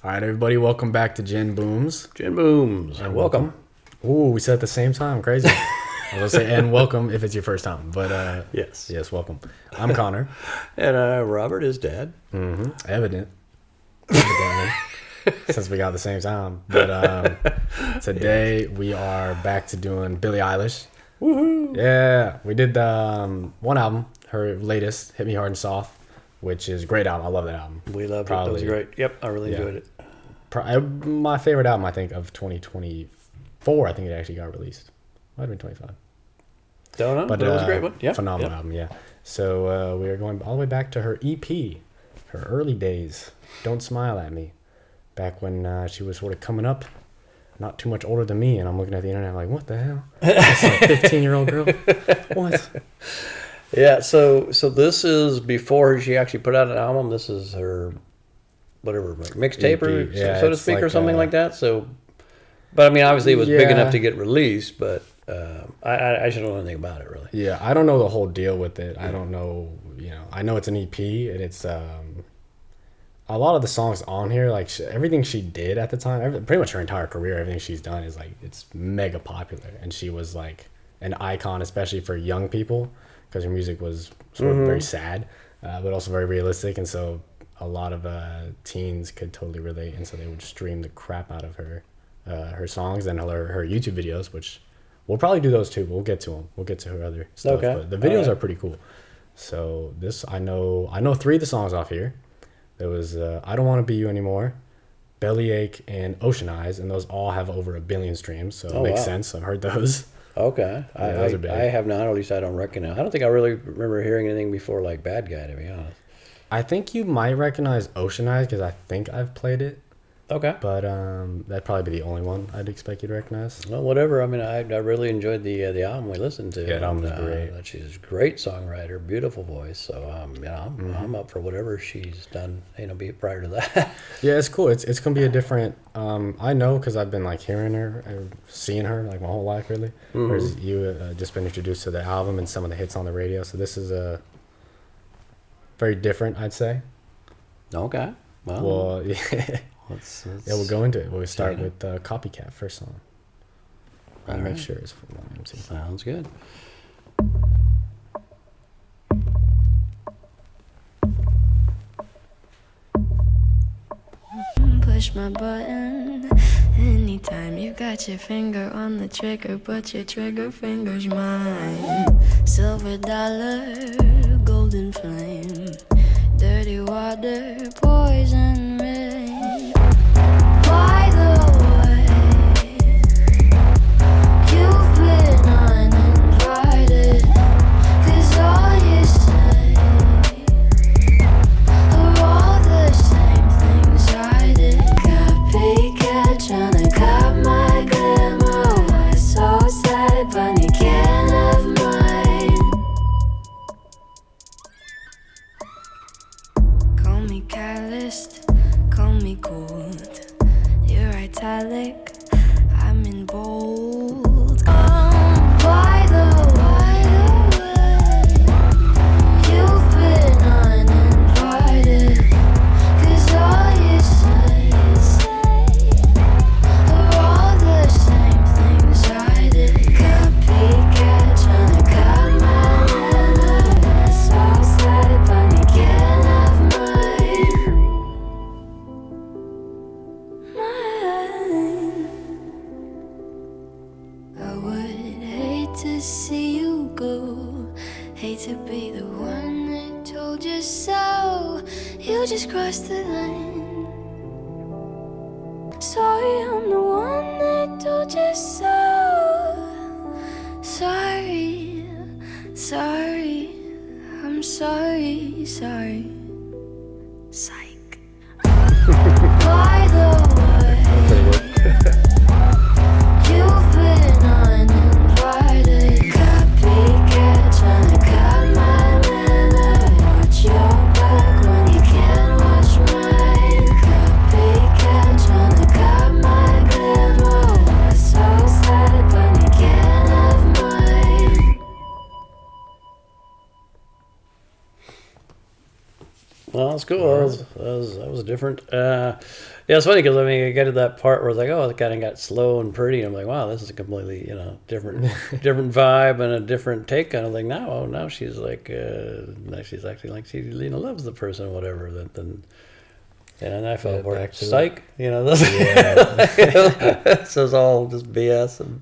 All right, everybody, welcome back to Gin Booms. Gin Booms. And welcome. Ooh, we said at the same time. Crazy. I was going to say, and welcome if it's your first time. But Yes. yes, welcome. I'm Connor. And Robert is Dad. Evidently. Since we got the same time. But today we are back to doing Billie Eilish. Woohoo! Yeah, we did one album, her latest, Hit Me Hard and Soft, which is a great album. I love that album. We loved it. That was great. Yep, I really enjoyed it. My favorite album, I think, of 2024. I think it actually got released. Might have been 25. Don't know, but it was a great one. Yeah, phenomenal album, yeah. So we are going all the way back to her EP, her early days, Don't Smile at Me, back when she was sort of coming up, not too much older than me, and I'm looking at the internet like, what the hell? That's a 15-year-old girl? What? Yeah, so this is before she actually put out an album. This is her, whatever, mixtape or yeah, so to speak, like or something like that. So, but I mean, obviously it was big Yeah. enough to get released, but I should know anything about it, really. Yeah, I don't know the whole deal with it. I don't know, I know it's an EP, and it's a lot of the songs on here, like everything she did at the time, pretty much her entire career, everything she's done is like, it's mega popular. And she was like an icon, especially for young people, because her music was sort of very sad, but also very realistic. And so a lot of teens could totally relate. And so they would stream the crap out of her songs and her YouTube videos, which we'll probably do those too. We'll get to them. We'll get to her other stuff. Okay. But the videos are pretty cool. So this, I know 3 of the songs off here. There was I Don't Want to Be You Anymore, Bellyache, and Ocean Eyes, and those all have over 1 billion streams, so it makes sense. I've heard those. Okay. Yeah, those are big. I have not, or at least I don't recognize. I don't think I really remember hearing anything before like Bad Guy, to be honest. I think you might recognize Ocean Eyes because I think I've played it, Okay. but that'd probably be the only one I'd expect you to recognize. Well, whatever. I mean, I really enjoyed the album we listened to. Yeah, that album's great. She's a great songwriter, beautiful voice. So I'm up for whatever she's done. Prior to that. Yeah, it's cool. It's gonna be a different. I know because I've been like hearing her, seeing her like my whole life really. Whereas you just been introduced to the album and some of the hits on the radio. So this is a very different, I'd say. Okay. Well, yeah. Let's We'll go into it. We'll start with Copycat, first song. I'll make right. sure it's full volume too. Sounds good. Push my button anytime you got your finger on the trigger, but your trigger finger's mine. Silver dollar, golden flame, dirty water, poison rain. By the way, you've been uninvited, 'cause all you say are all the same things I did. Copycat tryna cut my glamour. Why so sad, but you can't have mine. Call me calloused, call me cold. You're italic, I'm in bold. By the way, you've been uninvited, 'cause all you say are all the same things I did. Copycat tryna cut my manner. That's so sad, but you can't have mine. I would hate to see you go, hate to be the one that told you so. You just crossed the line. Sorry, I'm the one that told you so. Sorry, sorry, I'm sorry, sorry. Psych. By the way, you've been uninvited. Copycat tryna cut my leather. Watch your back when you can't watch mine. Copycat tryna cut my glamour. Why so sad, but you can't have mine. Well, that's cool. That was different. Yeah, it's funny because I mean, I got to that part where it's like, oh, it kind of got slow and pretty. I'm like, wow, this is a completely, different, different vibe and a different take on it. Like now she's like, now she's acting like she, loves the person, or whatever. Then, and I felt more back to psych. This, this is all just BS and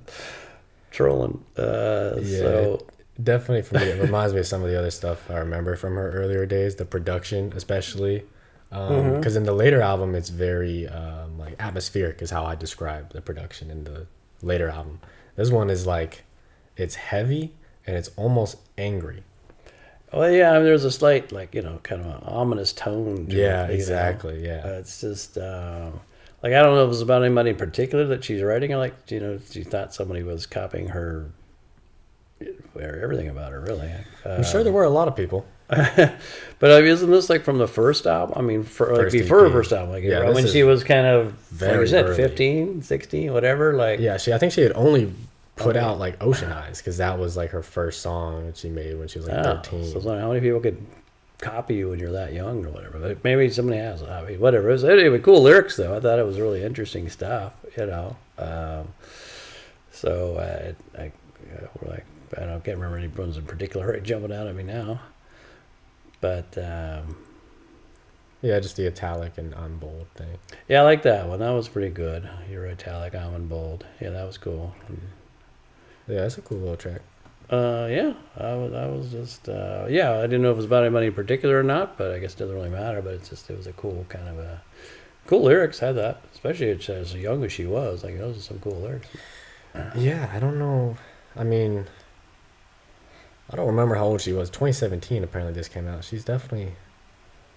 trolling. So definitely for me, it reminds me of some of the other stuff I remember from her earlier days. The production, especially, because in the later album, it's very like atmospheric, is how I describe the production in the later album. This one is like, it's heavy and it's almost angry. well, yeah, I mean, there's a slight like kind of an ominous tone. To Yeah, it, exactly. Yeah. It's just like I don't know if it was about anybody in particular that she's writing, or like she thought somebody was copying her, or everything about her really. I'm sure there were a lot of people. But I mean, isn't this like from the first album? I mean, First before her EP. first album, like Yeah, when this she is was kind of, like very you said, early. 15, 16, whatever. Like, Yeah, I think she had only put out like Ocean Eyes, because that was like her first song that she made when she was like oh, 13. so it's like, how many people could copy you when you're that young or whatever? But maybe somebody has. I mean, whatever. It was, anyway, cool lyrics though. I thought it was really interesting stuff. So we're like, I can't remember any ones in particular jumping out at me now. But Yeah, just the italic and unbold thing. yeah, I like that one. That was pretty good. You're italic, almond bold. Yeah, that was cool. Yeah, that's a cool little track. Yeah, I was just yeah. I didn't know if it was about anybody in particular or not, but I guess it doesn't really matter. But it was a cool kind of a cool lyrics. Had that, especially as young as she was. Like those are some cool lyrics. Yeah, I don't know. I mean, I don't remember how old she was. 2017, apparently this came out. She's definitely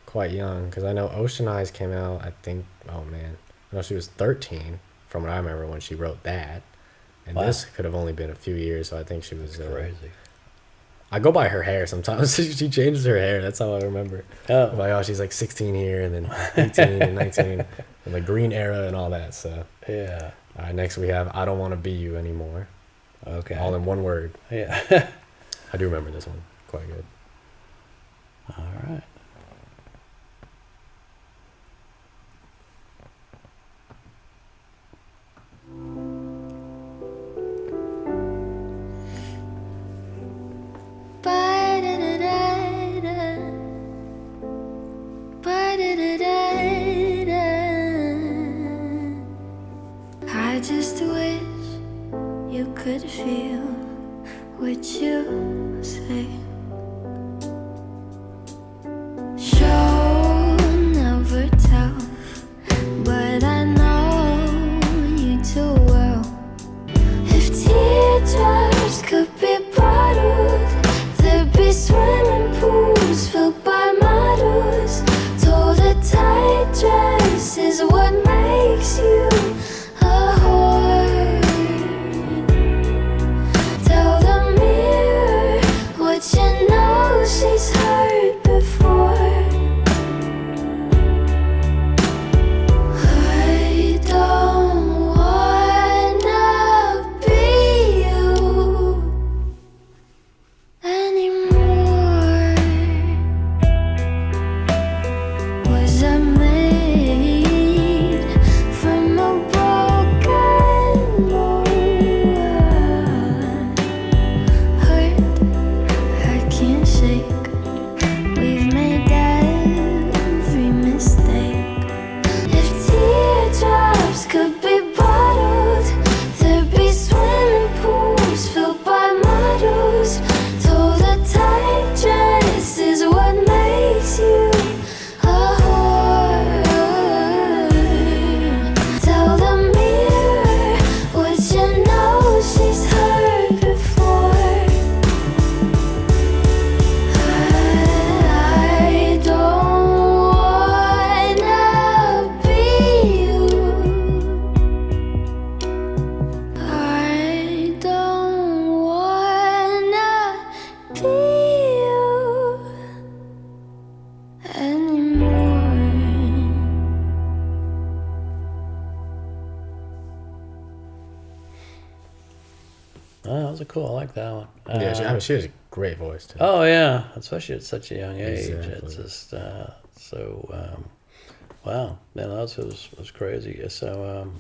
quite young, because I know Ocean Eyes came out, I think, oh man, I know she was 13 from what I remember when she wrote that. And Wow. this could have only been a few years, so I think she was... Crazy. I go by her hair sometimes. She changes her hair. That's how I remember. Oh, I'm like, oh, she's like 16 here, and then 18 and 19, and the green era and all that. So, yeah. next we have I Don't Want to Be You Anymore. Okay. All in one word. Yeah. I do remember this one quite good. All right. Ba-da-da-da-da. Ba-da-da-da-da. I just wish you could feel what you say. Show never tell, but I know you too well. If teardrops could be bottled, there'd be swimming pools filled by models. Told a tight dress is what makes you a whore. Tell the mirror what you know she's heard before. I don't wanna be you anymore. Was I made from a broken mold? Hurt, I can't shake. We've made every mistake. If teardrops could be bottled, there'd be swimming pools filled by models. Told a tight dress is what makes you a whore. Tell the mirror what you know she's heard before. I don't wanna be you. I don't wanna be you anymore. Oh, that was a cool. I like that one. Yeah, she has a great voice too. Oh yeah, especially at such a young age. Exactly. It's just Wow, man, was crazy. So,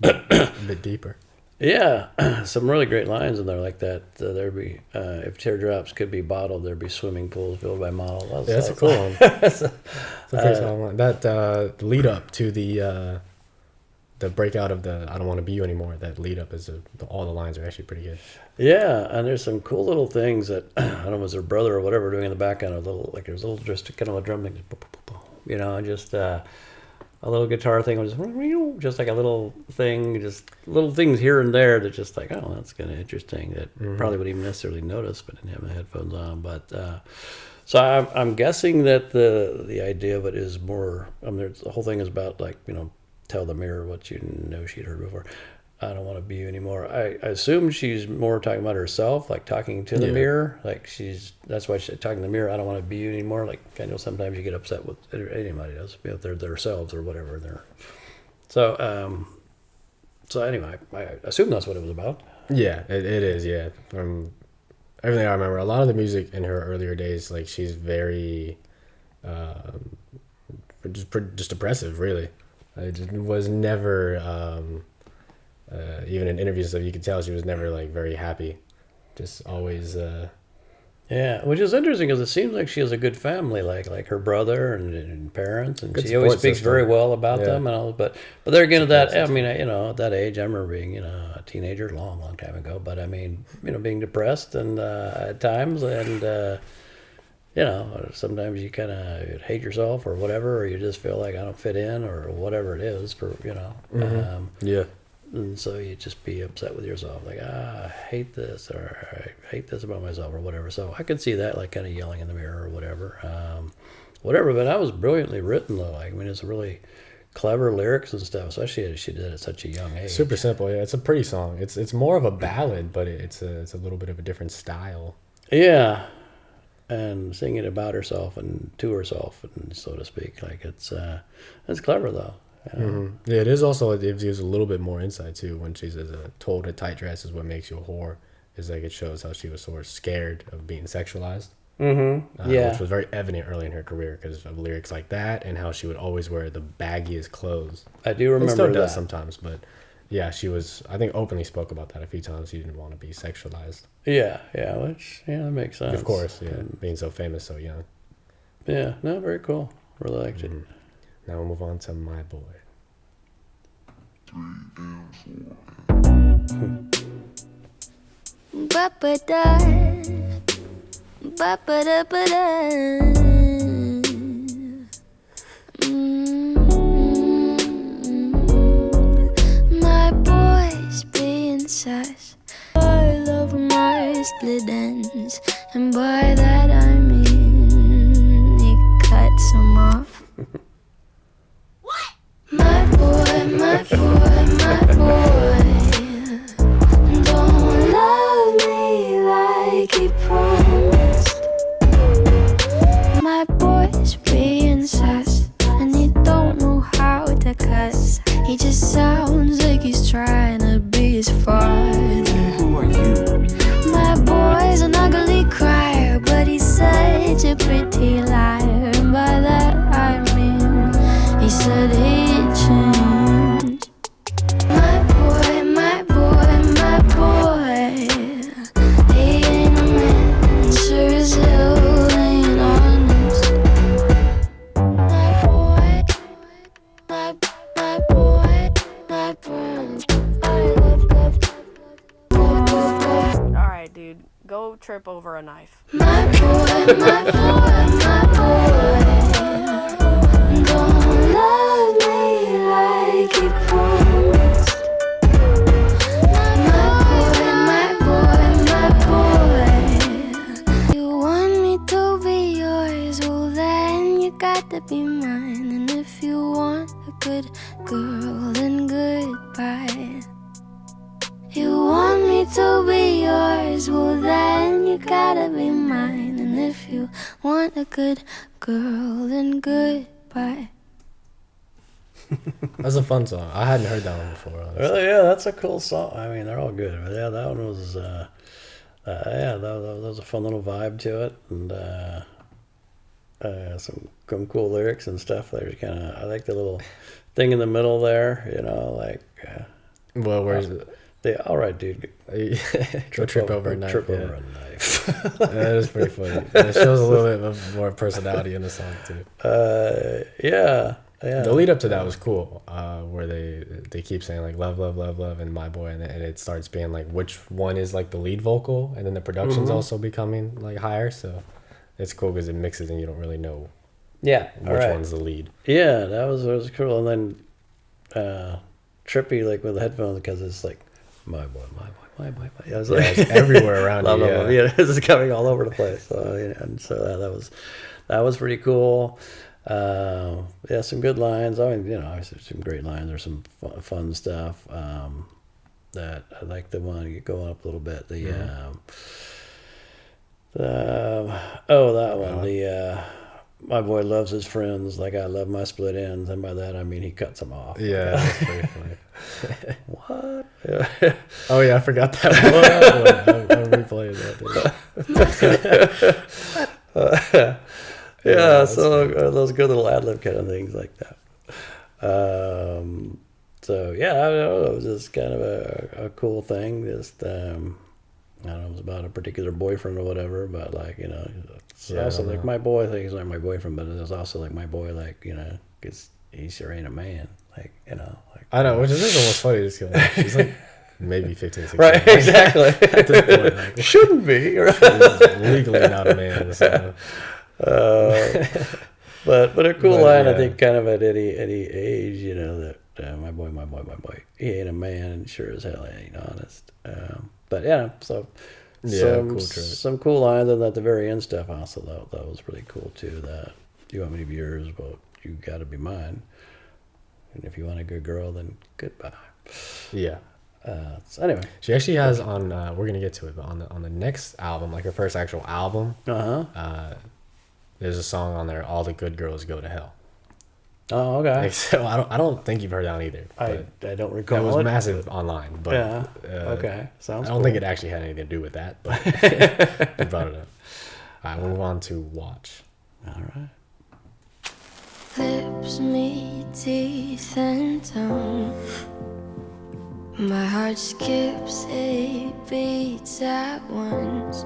A bit deeper. yeah, some really great lines in there like that. There'd be if teardrops could be bottled, there'd be swimming pools filled by models. Yeah, that's a cool one. It's a pretty solid one. That the lead up to the breakout of the I don't want to be you anymore. That lead up is all the lines are actually pretty good. Yeah, and there's some cool little things that I don't know, was her brother or whatever doing in the background. A little like there's a little just kind of a drum thing, you know, and just a little guitar thing was just like a little thing, just little things here and there that just like, oh, that's kind of interesting. That probably wouldn't even necessarily notice if I didn't have my headphones on. But so I'm guessing that the idea of it is more. I mean, the whole thing is about like tell the mirror what you know she'd heard before. I don't want to be you anymore. I assume she's more talking about herself, like talking to the Yeah. mirror. Like that's why she's talking to the mirror. I don't want to be you anymore. Like I know sometimes you get upset with anybody does, if they're themselves or whatever. So anyway, I assume that's what it was about. Yeah, it is. Yeah, from everything I remember, a lot of the music in her earlier days, like she's very, just depressive. Really, it just was never. Even in interviews and stuff, you could tell she was never like very happy. Just always. Yeah, which is interesting because it seems like she has a good family, like her brother and parents, and Good she always support speaks system. very well about Yeah. them and all. But there again, at that Support I mean, at that age, I remember being a teenager, long time ago. But I mean, being depressed and at times, and sometimes you kind of hate yourself or whatever, or you just feel like I don't fit in or whatever it is Yeah. and so you just be upset with yourself, like, I hate this, or I hate this about myself, or whatever. So I could see that, like, kind of yelling in the mirror or whatever. But that was brilliantly written, though. I mean, it's really clever lyrics and stuff, especially as she did it at such a young age. Super simple. Yeah, it's a pretty song. It's more of a ballad, but it's a little bit of a different style. Yeah, and singing about herself and to herself, and so to speak. Like, it's clever, though. Yeah, it is also, it gives a little bit more insight too when she says told a tight dress is what makes you a whore. It's like it shows how she was sort of scared of being sexualized. Yeah. Which was very evident early in her career because of lyrics like that and how she would always wear the baggiest clothes. I do And remember still that. does sometimes, but yeah, she was, I think, openly spoke about that a few times. She didn't want to be sexualized. Yeah, that makes sense. Of course, yeah, being so famous so young. Yeah, no, very cool. Really liked it. Now we'll move on to My Boy. Ba-ba-da, ba-ba-da-ba-da. My boy's being sus. I love my split ends, and by that I mean he cuts them off. My boy, my boy, my boy, don't love me like he promised. My boy's being sus, and he don't know how to cuss. He just sounds like he's trying to be his father. Who are you? My boy's an ugly crier, but he's such a pretty liar. And by that I mean he said he'd change. My boy, my boy, my boy, he ain't a man, sure as hell ain't honest. My boy, my boy, my boy, I love. Alright, dude. Go trip over a knife. My boy, my boy, my boy, don't love me like he promised. My boy, my boy, you want me to be yours, well then you got to be mine. And if you want a good girl, then goodbye. You want me to be yours, well then you gotta be mine. And if you want a good girl, then goodbye. That's a fun song. I hadn't heard that one before. Honestly. Well, yeah, that's a cool song. I mean, they're all good. But yeah, that one was, that was a fun little vibe to it. And some cool lyrics and stuff. There's kind of I like the little thing in the middle there. You know, like Well, where's it? all right, dude. Go trip over a knife. Trip Yeah. over a knife. That is pretty funny. It shows a little bit of more personality in the song too. Yeah. The lead up to that was cool, where they keep saying like love, love, love, love, and my boy, and it starts being like which one is like the lead vocal, and then the production's also becoming like higher. So it's cool because it mixes, and you don't really know Yeah. All which right. one's the lead. Yeah, that was cool. And then trippy like with the headphones because it's like my boy, my boy, my boy, my boy. I was like It's everywhere around love, you. love, love. Yeah. Yeah, it's coming all over the place. So and so that was pretty cool. Yeah, some good lines. I mean, you know, obviously some great lines. There's some fun stuff. That I like the one you go up a little bit. That one. The my boy loves his friends like I love my split ends, and by that I mean he cuts them off. Yeah, that's pretty funny. What? Oh yeah, I forgot that one. I'm replaying that. Yeah, so those good little ad lib kind of things like that. So yeah, I don't know, it was just kind of a cool thing. Just I don't know, it was about a particular boyfriend or whatever, but like you know, it's Yeah, I also don't like know. my boy. I think he's like my boyfriend, but it's also like my boy, like you know, because he sure ain't a man, like you know, like I know, which is almost funny. Just like, she's like maybe 15, 16. right, exactly. At this point, like, Shouldn't be. Right? she's legally not a man. So. But a cool But, line, I yeah. think, kind of at any age, you know, that my boy, he ain't a man, and sure as hell ain't honest. But yeah, so Yeah, some cool track. some cool lines, and at the very end stuff also that was pretty cool too. That you want me to be yours, but you got to be mine, and if you want a good girl, then goodbye. Yeah. So anyway, She actually has on. We're gonna get to it, but on the next album, like her first actual album, there's a song on there. All the good girls go to hell. Oh, okay. Like, so I don't think you've heard that one either. I But don't recall that was it. massive online. But Yeah. Okay. Sounds. I don't cool. think it actually had anything to do with that. But we brought it up. All right, we'll move on to Watch. All right. Lips meet teeth and tongue. My heart skips 8 beats at once.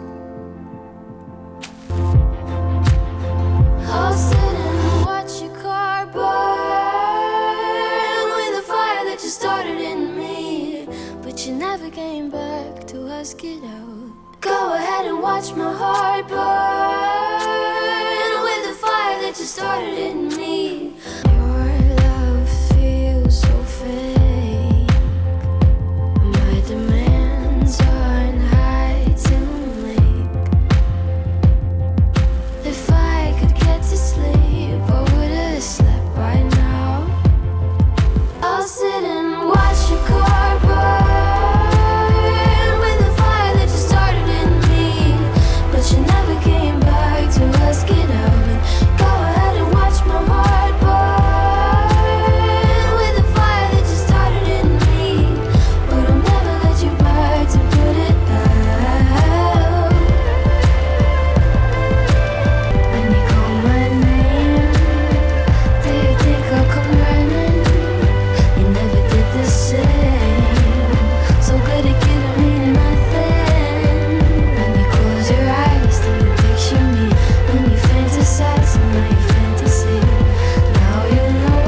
I'll sit and watch your car burn with the fire that you started in me, but you never came back to ask it out. Go ahead and watch my heart burn with the fire that you started in me. Your love feels so fake. My demands aren't high to make. If I could get to sleep, I would have slept by now. I'll sit and watch your car burn with the fire that you started in me, but you never came back to ask it out. Go ahead and watch my heart burn with the fire that you started in me, but I'll never let you back to put it out. When you call my name, do you think I'll come running? You never did the same. So good at giving me nothing. When you close your eyes, do you picture me? When you fantasize in my fantasy, now you know.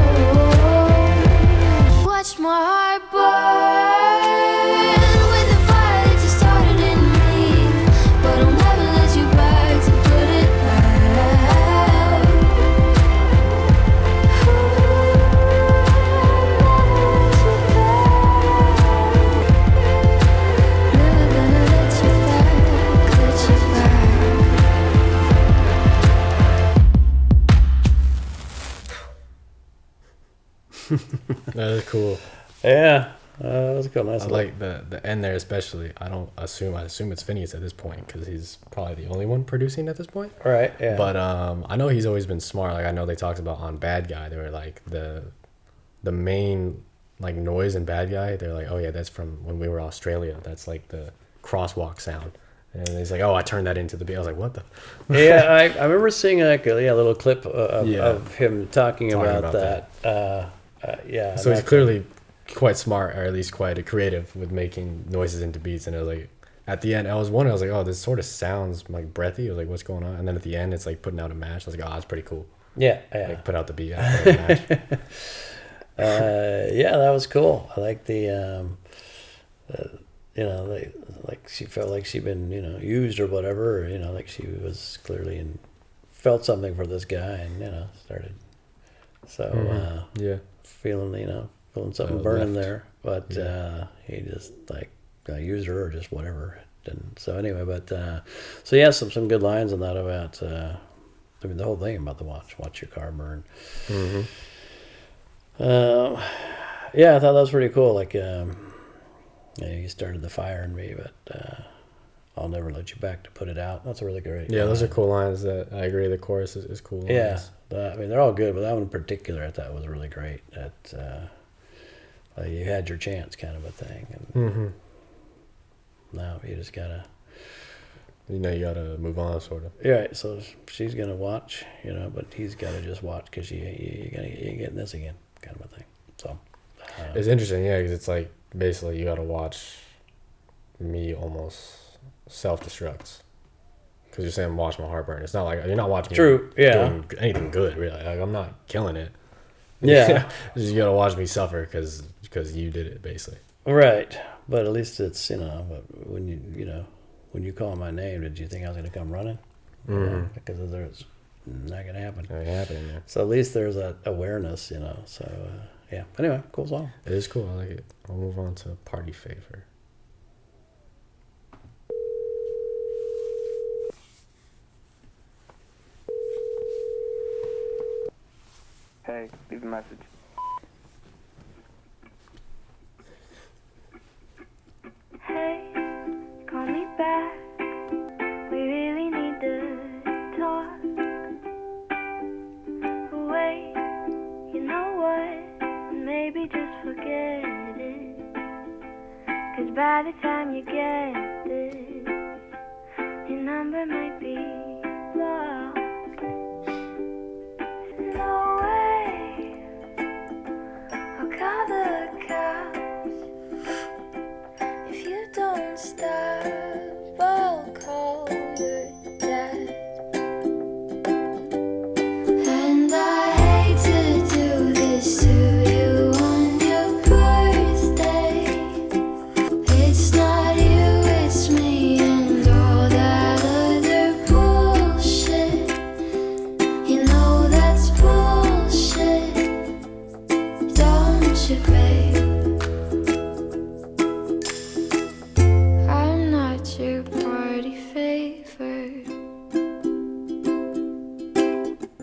Watch my heart burn with the fire that you started in me, but I'll never let you back to put it out. Never gonna let you back, let you back. That is cool. Yeah, that was cool. Nice. I like the end there especially. I assume it's Phineas at this point because he's probably the only one producing at this point. Right. Yeah. But I know he's always been smart. Like I know they talked about on Bad Guy. They were like the main like noise in Bad Guy. They're like, oh yeah, that's from when we were Australia. That's like the crosswalk sound. And he's like, "Oh, I turned that into the beat." I was like, "What the?" Yeah, I remember seeing like a little clip Yeah. of him talking about, about that. Yeah. So and he's clearly quite smart, or at least quite creative with making noises into beats. And I was like, at the end, I was wondering, I was like, "Oh, this sort of sounds like breathy." I was like, "What's going on?" And then at the end, it's like putting out a match. I was like, "Oh, that's pretty cool." yeah. Like put out the beat, put out a match. Yeah, that was cool. I like the, like she felt like she'd been, used or whatever, or, like she was clearly felt something for this guy and, started, so, Yeah. feeling something burning left. there, but, he just like used her or just whatever. And so anyway, but, so yeah, some good lines on that about, I mean, the whole thing about the watch your car burn. Yeah, I thought that was pretty cool. Like, you started the fire in me, but I'll never let you back to put it out. That's a really great. Yeah, those are cool lines. That I agree. The chorus is cool. Lines. Yeah, I mean, they're all good, but that one in particular I thought was really great. That you had your chance, kind of a thing, and now you just gotta. You gotta move on, sort of. Yeah, right, so she's gonna watch, but he's gotta just watch because you ain't getting this again, kind of a thing. So It's interesting, yeah, because it's like basically you gotta watch me almost self-destructs. Because you're saying watch my heart burn. It's not like you're not watching True, me yeah. doing anything good, really. Like, I'm not killing it. Yeah. You gotta watch me suffer because you did it, basically. Right, but at least it's but when when you call my name, did you think I was going to come running? Because there's not going to happen. It ain't happening, man. So at least there's that awareness, So yeah. Anyway, cool song. It is cool. I like it. I'll move on to Party Favor. Hey, leave a message. Hey, call me back. We really need to talk. Wait, you know what? Maybe just forget it. 'Cause by the time you get this, your number might be blocked. No way, I'll call the cops. If you don't stop, I'll call your dad. And I hate to do this to you on your birthday. It's not you, it's me and all that other bullshit. You know that's bullshit, don't you, babe? I'm not your party favor.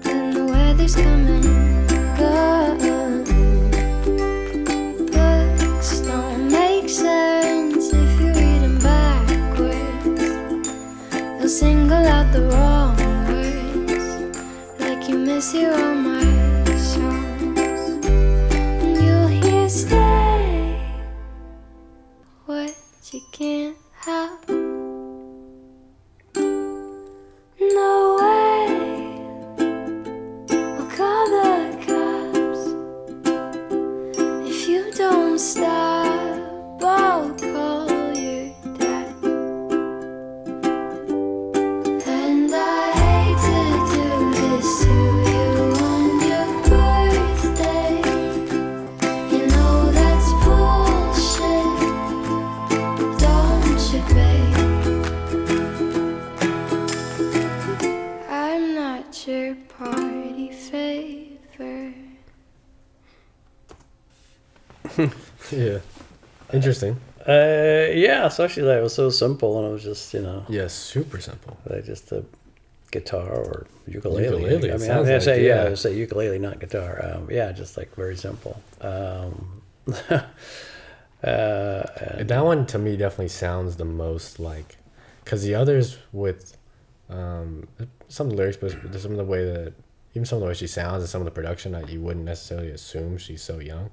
And the weather's coming, books don't make sense if you read them backwards. They'll single out the wrong words, like you mishear all my songs. And you'll hear stay what you can't have. No way, I'll call the cops. If you don't stop, I'll call your dad. And I hate to do this to you on your birthday. You know that's bullshit, don't you, babe? I'm not your party favor. Yeah. Interesting. Yeah, especially that it was so simple and it was just Yeah, super simple. like just a guitar or ukulele. Ukulele, it I mean, sounds I like, say yeah. I say ukulele, not guitar. Yeah, just like very simple. That one to me definitely sounds the most like, because the others with some of the lyrics, but some of the way that even some of the way she sounds and some of the production that you wouldn't necessarily assume she's so young.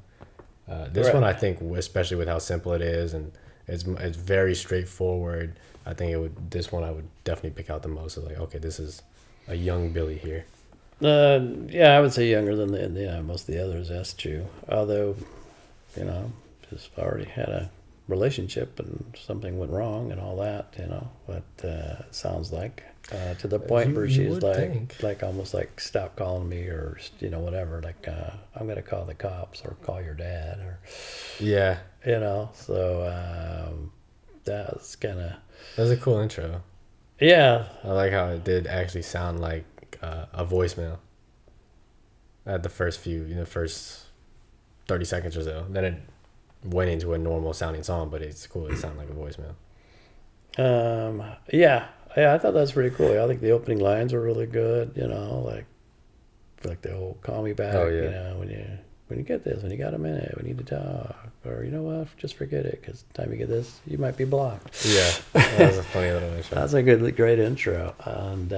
This Right. one I think, especially with how simple it is, and It's very straightforward. I think this one I would definitely pick out the most. Of like, okay, this is a young Billy here. Yeah, I would say younger than most of the others. That's true. Although, just already had a relationship and something went wrong and all that. But it sounds like to the point where You she's would think. like almost like stop calling me or whatever. Like I'm gonna call the cops or call your dad or Yeah, So that's kind of that's a cool intro. yeah. I like how it did actually sound like a voicemail at the first first 30 seconds or so. Then it went into a normal sounding song, but it's cool. It sounded like a voicemail. Yeah, I thought that was pretty cool. I think the opening lines were really good. Like the whole "call me back." Oh, yeah. When you get this, when you got a minute, we need to talk, or you know what, just forget it, because the time you get this, you might be blocked. Yeah, that was a funny little intro. That's a great intro, and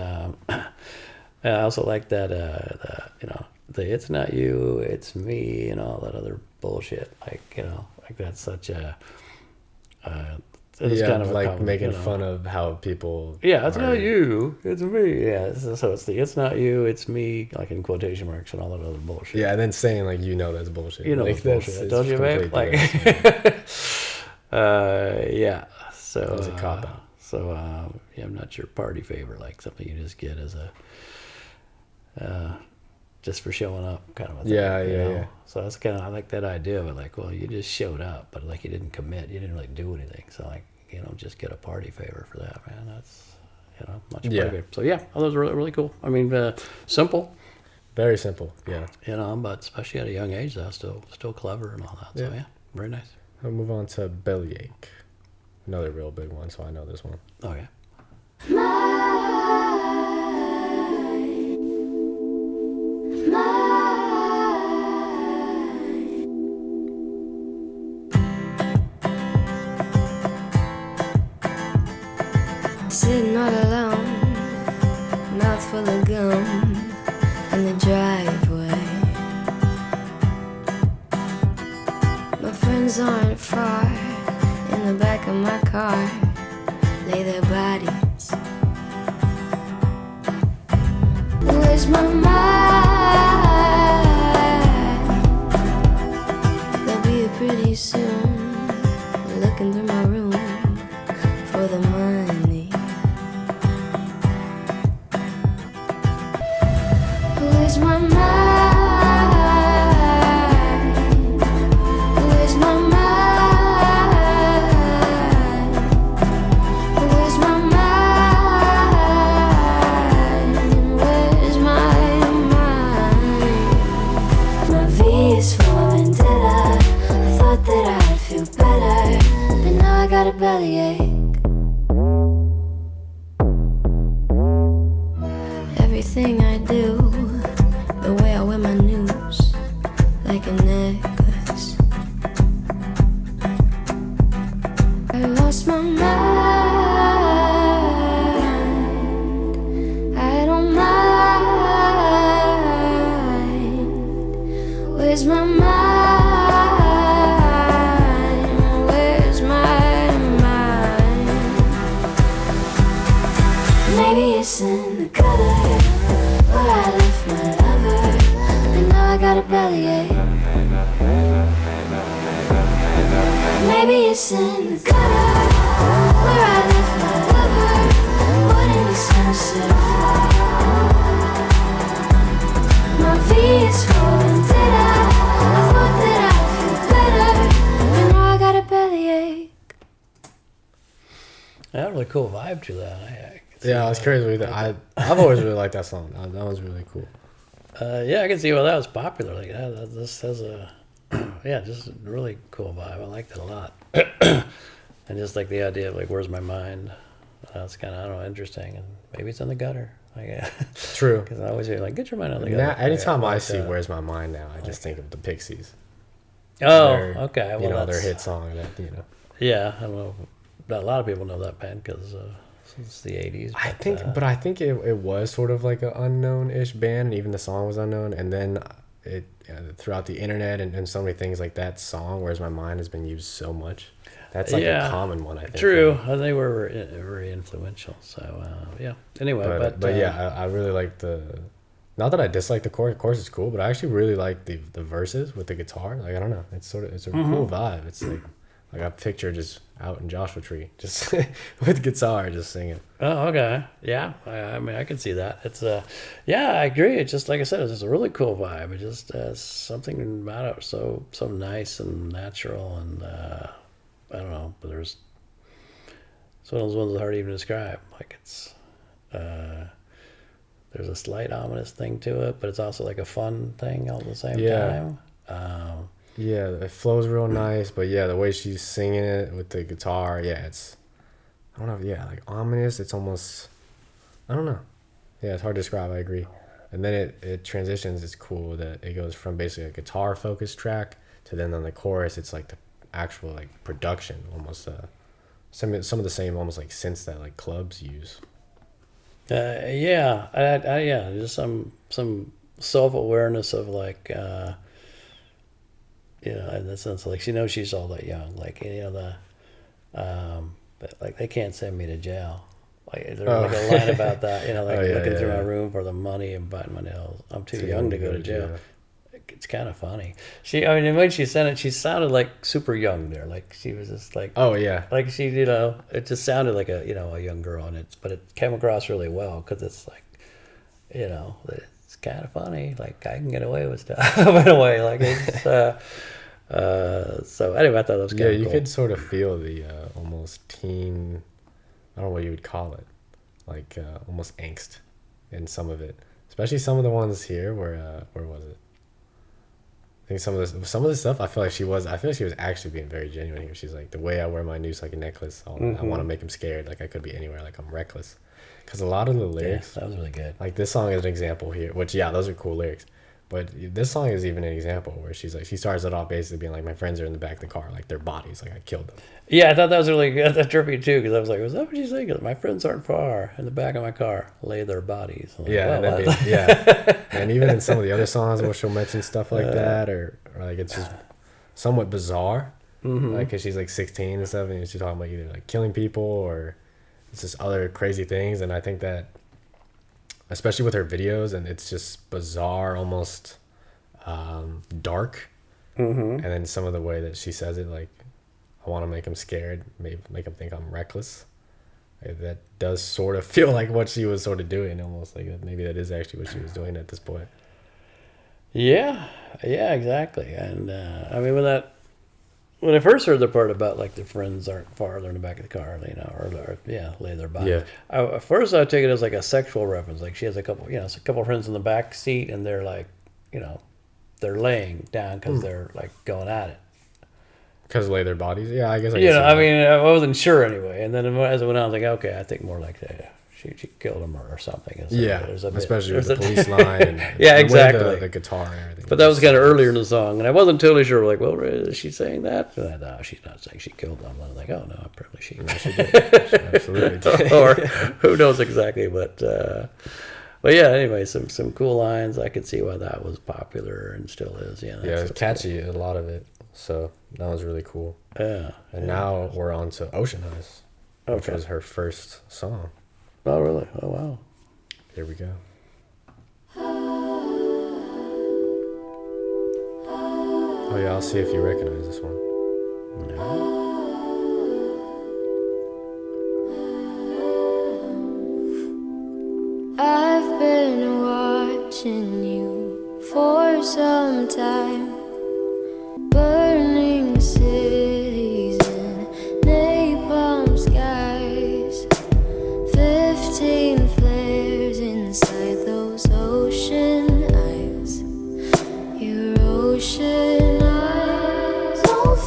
I also like that the "it's not you, it's me" and all that other bullshit. Like that's such a it's Yeah, kind of like a common, making fun of how people. Yeah, it's are- not you, it's me. Yeah, so it's the "it's not you, it's me," like in quotation marks and all that other bullshit. Yeah, and then saying like that's bullshit. Like, that's bullshit, don't you, babe? complete Like, BS. yeah. So That was a cop-out. Yeah, I'm not your party favor, like something you just get as a just for showing up kind of a thing. Yeah, yeah. So that's kind of, I like that idea of it. Like, well, you just showed up, but like you didn't commit, you didn't really do anything. So like, just get a party favor for that, man. That's much Yeah. better. So yeah, that was really really cool. I mean, simple. Very simple. Yeah. But especially at a young age, though, still clever and all that. So Yeah. yeah, very nice. I'll move on to Bellyache. Another real big one, so I know this one. Oh yeah. Sitting all alone, mouth full of gum in the driveway. My friends aren't far. In the back of my car lay their bodies. Where's my mind? They'll be here pretty soon, looking through my room for the money. Where's my mind? Where's my mind? Where's my mind? Where's my mind? My V is for vendetta. I thought that I'd feel better, but now I got a bellyache. Everything I do, the way I wear my news, like a necklace. I lost my mind. I don't mind. Where's my mind? Where's my mind? Maybe it's in the gutter where I left my lover, and now I got a bellyache. Maybe it's in the gutter where I left my lover. What an expensive flight. My V is for vendetta. I thought that I'd feel better, but now I got a bellyache. That really cool vibe to that. Yeah, I was crazy with it. I've always really liked that song. That was really cool. Yeah, I can see why that was popular. Like this has a just a really cool vibe. I liked it a lot. And just like the idea of like, where's my mind? That's kind of, I don't know, interesting. And maybe it's in the gutter. Like, True. because I always hear like, get your mind out of the Now, gutter. anytime I Like, see "Where's My Mind" now, I just think of the Pixies. Oh, Their, okay. Well, their that's, hit song. Yeah, I don't know. A lot of people know that band because it's the '80s. I think it was sort of like an unknown-ish band, and even the song was unknown. And then it throughout the internet and so many things like that song, Where's My Mind, has been used so much. That's like a common one, I think. True. They were very influential. So yeah. Anyway, but yeah, I really like the. Not that I dislike the chorus. The chorus is cool, but I actually really like the verses with the guitar. Like I don't know, it's a cool vibe. It's like I picture just out in Joshua Tree, just with guitar, just singing. Oh, okay. Yeah. I mean, I can see that. It's yeah, I agree. It's just like I said, it's just a really cool vibe. It just something about it so nice and natural, and I don't know. But it's one of those ones that's hard to even describe. Like it's there's a slight ominous thing to it, but it's also like a fun thing all at the same time. Yeah, it flows real nice, but yeah, the way she's singing it with the guitar, yeah, it's, I don't know, yeah, like ominous. It's almost, I don't know. Yeah, it's hard to describe. I agree. And then it transitions. It's cool that it goes from basically a guitar focused track to then on the chorus, it's like the actual like production, almost some of the same almost like synths that like clubs use. Yeah, yeah, just some self-awareness of like, you know, in the sense of like she knows she's all that young, like, you know, but like they can't send me to jail. Like there's like a line about that, you know, like looking through my room for the money and biting my nails. I'm too young to go to jail. It's kind of funny. I mean, when she said it, she sounded like super young there. Like she was just like, oh yeah, like she, you know, it just sounded like a, you know, a young girl, and but it came across really well because it's like, you know, it's kind of funny. Like I can get away with stuff in a way. Like it's, so anyway, I thought that was kind of cool. You could sort of feel the almost teen, I don't know what you would call it, like almost angst in some of it, especially some of the ones here where was it? I think some of the stuff I feel like she was actually being very genuine here. She's like, the way I wear my noose like a necklace, I want to make him scared, like I could be anywhere, like I'm reckless. Because a lot of the lyrics, that was really good. Like this song is an example here, which those are cool lyrics. But this song is even an example where she's like, she starts it off basically being like, my friends are in the back of the car, like their bodies, like I killed them. Yeah, I thought that was really good. That's trippy too, because I was like, was that what she's saying? My friends aren't far. In the back of my car, lay their bodies. Like, and even in some of the other songs where she'll mention stuff like that, or like it's just somewhat bizarre, like because she's like 16 and stuff, and she's talking about either like killing people or it's just other crazy things. And I think that, especially with her videos, and it's just bizarre, almost dark, and then some of the way that she says it, like, I want to make him scared, maybe make him think I'm reckless. Like, that does sort of feel like what she was sort of doing, almost like maybe that is actually what she was doing at this point. Yeah, exactly. And I mean, when I first heard the part about like the friends aren't far, they're in the back of the car, you know, or lay their body. Yeah. At first, I take it as like a sexual reference. Like she has a couple of friends in the back seat, and they're like, you know, they're laying down because they're like going at it. Because lay their bodies. Yeah, I guess. I mean, I wasn't sure anyway. And then as it went on, I was like, okay, I think more like that. She killed him or something. So especially with the police line. And yeah, exactly. The guitar and everything. But that was kind of earlier in the song, and I wasn't totally sure. Like, well, is she saying that? And I thought, no, she's not saying she killed them. I was like, oh no, apparently she. No, she did. She absolutely did. Or who knows exactly, but yeah. Anyway, some cool lines. I could see why that was popular and still is. Yeah. Yeah, it's catchy. A lot of it. So that was really cool. Yeah. And now we're on to Ocean Eyes, which was her first song. Oh, really? Oh, wow. Here we go. Oh, yeah, I'll see if you recognize this one. I've been watching you for some time, burning cities in napalm skies. 15 flares inside those ocean eyes. Your ocean eyes. Don't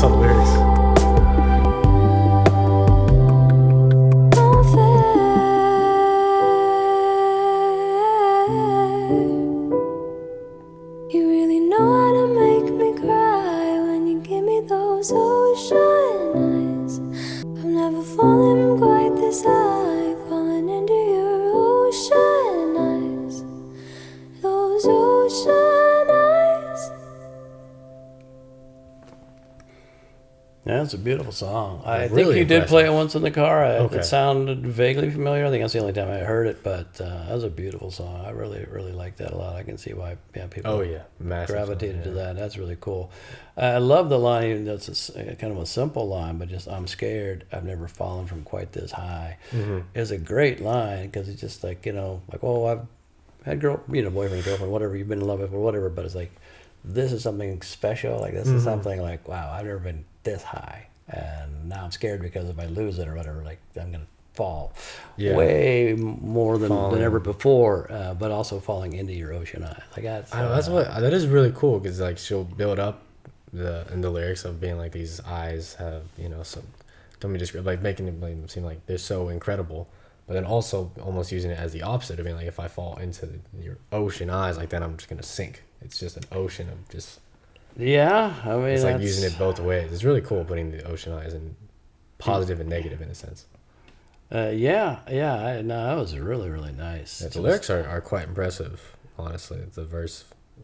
saw the lyrics. You really know how to make me cry when you give me those ocean eyes. I've never fallen quite this high, falling into your ocean eyes. Those ocean eyes. Yeah, it's a beautiful song. I think Really you did play it impressive. once in the car. Okay. It sounded vaguely familiar. I think that's the only time I heard it, but that was a beautiful song. I really, really like that a lot. I can see why people Oh yeah, massive song, gravitated to yeah. that. That's really cool. I love the line, even though it's kind of a simple line, but just I'm scared, I've never fallen from quite this high. Is a great line because it's just like, like, oh, I've had boyfriend, girlfriend, whatever, you've been in love with or whatever, but it's like, this is something special. Like, this is something like, wow, I've never been this high. And now I'm scared because if I lose it or whatever, like, I'm going to fall Yeah. way more than Falling. ever before, but also falling into your ocean eye. Like, that's, I know, that is really cool because like she'll build up in the lyrics of being like these eyes have some, don't me describe, like making them seem like they're so incredible, but then also almost using it as the opposite of being like, if I fall into your ocean eyes, like then I'm just gonna sink. It's just an ocean of just. yeah, I mean, It's like that's- using it both ways. It's really cool putting the ocean eyes in positive and negative in a sense. Yeah, no, that was really, really nice. Yeah, the Just- lyrics are quite impressive, honestly. The verse,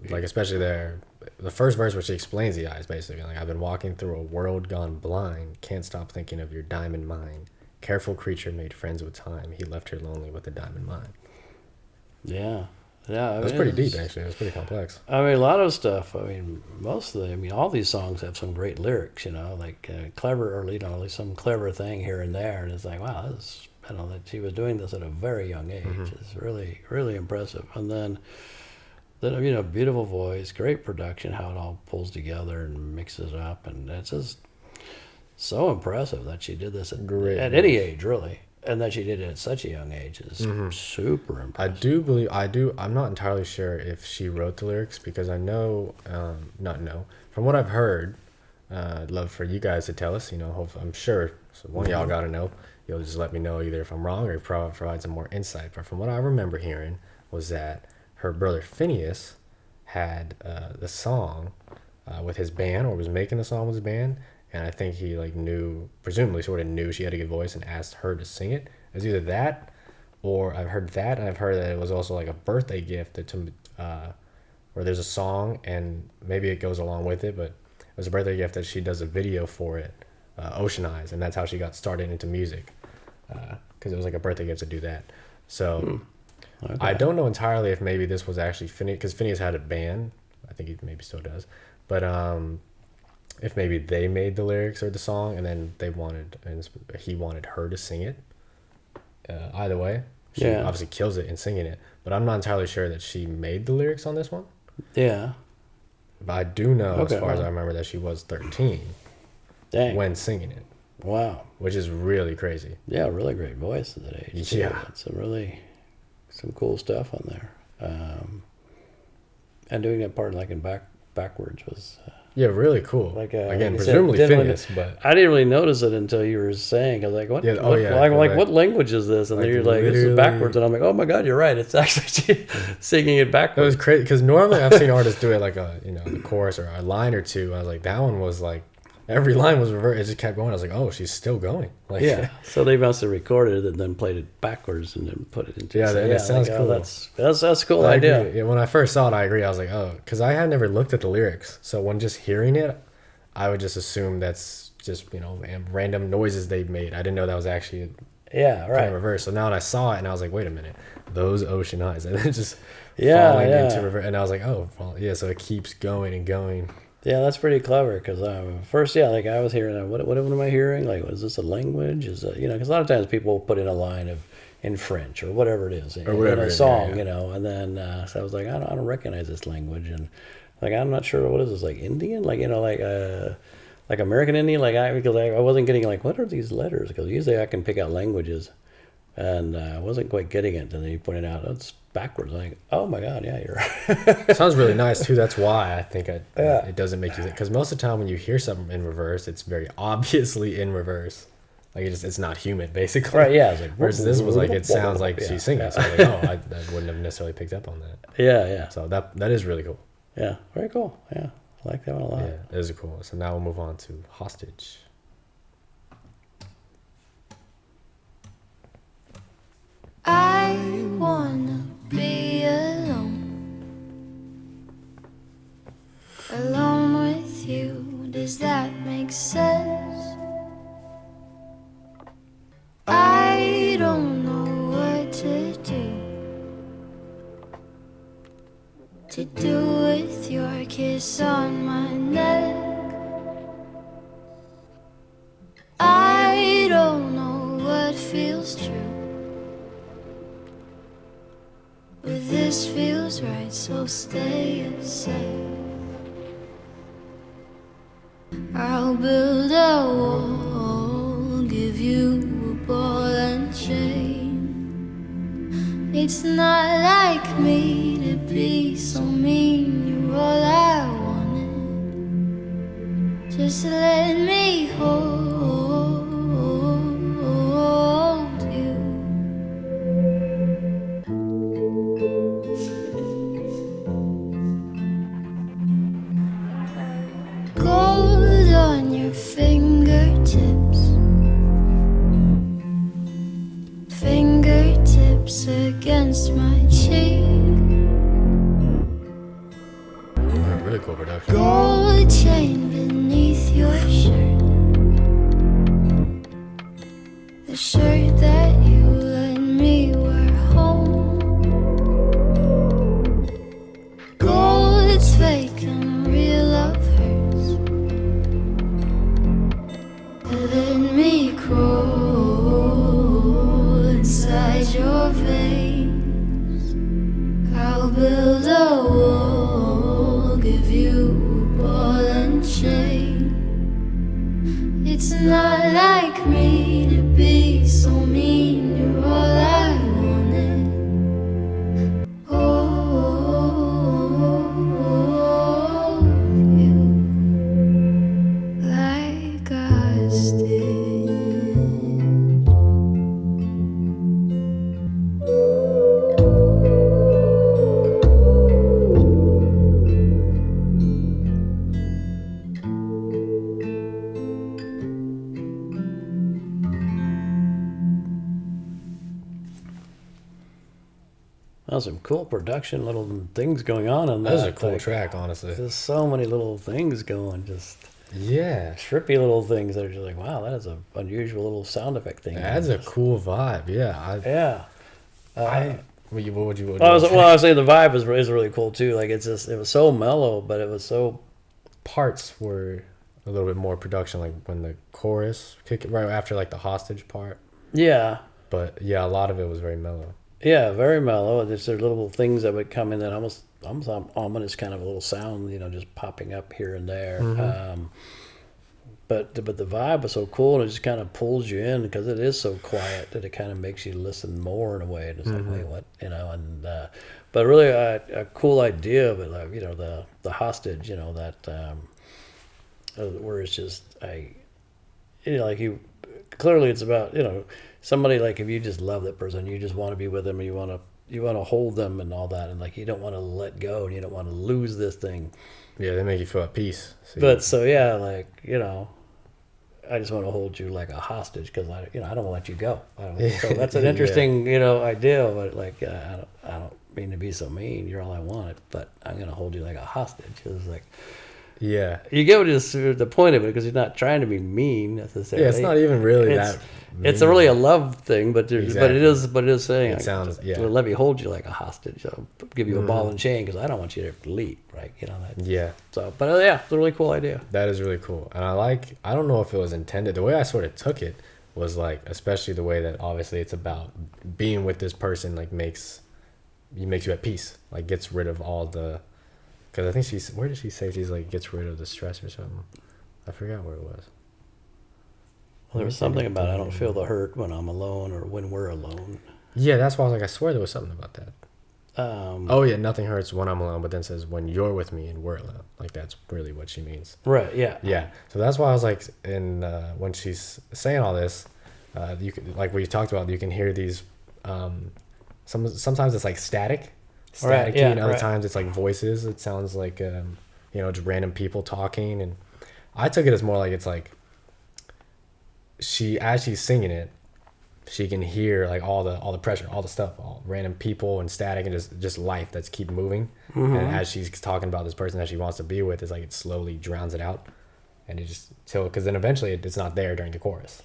like especially the first verse where she explains the eyes, basically like, I've been walking through a world gone blind, can't stop thinking of your diamond mine. Careful creature made friends with time. He left her lonely with a diamond mine. Yeah. I That was mean, pretty it's- deep, actually. It was pretty complex. I mean, a lot of stuff. I mean, all these songs have some great lyrics, like clever, or, at least some clever thing here and there. And it's like, wow, that she was doing this at a very young age. It's really, really impressive. And then, beautiful voice, great production, how it all pulls together and mixes up. And it's just so impressive that she did this Great at any age, really. And that she did it at such a young age is super impressive. I'm not entirely sure if she wrote the lyrics because I know, from what I've heard, I'd love for you guys to tell us, hopefully, I'm sure, so one of y'all got to know. You'll just let me know either if I'm wrong or provide some more insight. But from what I remember hearing was that her brother Phineas had the song with his band, or was making the song with his band, and I think he presumably sort of knew she had a good voice and asked her to sing it. It was either that, or I've heard that, and I've heard that it was also like a birthday gift where there's a song and maybe it goes along with it, but it was a birthday gift that she does a video for it, Ocean Eyes, and that's how she got started into music, because it was like a birthday gift to do that. So Okay. I don't know entirely if maybe this was actually Phineas, because Phineas had a band. I think he maybe still does, but if maybe they made the lyrics or the song and then he wanted her to sing it. Either way, she Yeah. obviously kills it in singing it, but I'm not entirely sure that she made the lyrics on this one. Yeah. But I do know, Okay, as far as wow. I remember, that she was 13 Dang. when singing it, Wow. which is really crazy. Yeah, really great voice at that age. too. Yeah. It's some cool stuff on there. And doing that part like in backwards was. Yeah, really cool. Like, Again, like I said, presumably didn't really- Phineas, but I didn't really notice it until you were saying. I was like, "What? Yeah, oh, what yeah, like, like- what language is this?" And then like, you're like, "This is literally- backwards." And I'm like, "Oh my god, you're right! It's actually singing it that was backwards." crazy because normally I've seen artists do it like the chorus or a line or two. I was like, that one was like every line was reversed. It just kept going. I was like, oh, she's still going. Like, Yeah. So they must have recorded it and then played it backwards and then put it into. Yeah, and it sounds like, cool. That's a cool I idea. agree. Yeah, when I first saw it, I agree. I was like, oh, because I had never looked at the lyrics. So when just hearing it, I would just assume that's just random noises they've made. I didn't know that was actually Yeah. kind Right. of reverse. So now when I saw it, and I was like, wait a minute, those ocean eyes, and then just Yeah, falling yeah. into reverse. And I was like, oh, well, yeah. So it keeps going and going. Yeah, that's pretty clever because first, like I was hearing, what am I hearing? Like, is this a language? Is that, because a lot of times people put in a line in French or whatever it is in whatever a it is, song, yeah. And then so I was like, I don't recognize this language, and like I'm not sure what is this, like Indian, like like American Indian, because I wasn't getting like what are these letters? Because usually I can pick out languages. And I wasn't quite getting it. And then he pointed out, it's backwards. I'm like, oh my God, yeah, you're right. Sounds really nice too. That's why I think Yeah. it doesn't make you think. Because most of the time when you hear something in reverse, it's very obviously in reverse. Like it's not human, basically. Right, yeah. It's like, Whereas this was like, it sounds like Yeah, she's singing. yeah. So I'm like, oh, I wouldn't have necessarily picked up on that. Yeah, yeah. So that is really cool. Yeah, very cool. Yeah, I like that one a lot. Yeah, it is cool. So now we'll move on to Hostage. I wanna be alone, alone with you. Does that make sense? I don't know what to do with your kiss on my neck. I don't know what feels true, but this feels right, so stay a sec. I'll build a wall, give you a ball and chain. It's not like me to be so mean, you're all I wanted. Just let me hold you. Gold on your fingertips, fingertips against my cheek. Really cool production. Gold chain beneath your shirt, the shirt that you let me wear home. Gold's fake and real love hurts. Let me crawl inside your veins. I'll build a wall, give you a ball and chain. It's not like me to be so mean, you're all I wanted. Hold you like a hostage. That was some cool production, little things going on in that. That was a cool like, track, honestly. There's so many little things going, just Yeah. trippy little things that are just like, wow, that is an unusual little sound effect thing. It adds a cool vibe. Yeah. Yeah. What would you? I was saying the vibe is really cool too. Like it was so mellow, but it was so parts were a little bit more production, like when the chorus kick right after like the hostage part. yeah. But yeah, a lot of it was very mellow. Yeah, very mellow. There's little things that would come in that almost ominous kind of a little sound, just popping up here and there. But the vibe was so cool, and it just kind of pulls you in because it is so quiet that it kind of makes you listen more in a way. And it's like, wait, what? And but really a cool idea of it, like the hostage, that where it's just like you clearly it's about somebody, like if you just love that person, you just want to be with them, and you want to hold them and all that, and like you don't want to let go, and you don't want to lose this thing. Yeah, they make you feel at peace. But so yeah, like I just want to hold you like a hostage because I don't want to let you go. So that's an interesting idea, but like I don't mean to be so mean. You're all I wanted, but I'm gonna hold you like a hostage. It's like yeah, you get what is the point of it because you're not trying to be mean necessarily. yeah, it's not even really It's- that. It's mean. really a love thing, but it is saying It sounds- yeah. let me hold you like a hostage. I'll give you a ball and chain because I don't want you to leave, right? That. Yeah, So, but yeah, it's a really cool idea. that is really cool, and I don't know if it was intended. The way I sort of took it was like, especially the way that obviously it's about being with this person, like makes you at peace, like gets rid of all the. Because I think where did she say she's like gets rid of the stress or something? I forgot where it was. Well, there was something about I don't feel the hurt when I'm alone or when we're alone. Yeah, that's why I was like, I swear there was something about that. Um, Oh yeah, nothing hurts when I'm alone, but then says when you're with me and we're alone. Like that's really what she means. Right. Yeah. Yeah. So that's why I was like, when she's saying all this, you can, like we talked about, you can hear these. Sometimes it's like static, Right, staticky, yeah, and other right. times it's like voices. It sounds like just random people talking, and I took it as more like it's like as she's singing it, she can hear like all the pressure, all the stuff, all random people and static and just life that's keep moving. Mm-hmm. And as she's talking about this person that she wants to be with, it's like it slowly drowns it out, and it just because then eventually it's not there during the chorus.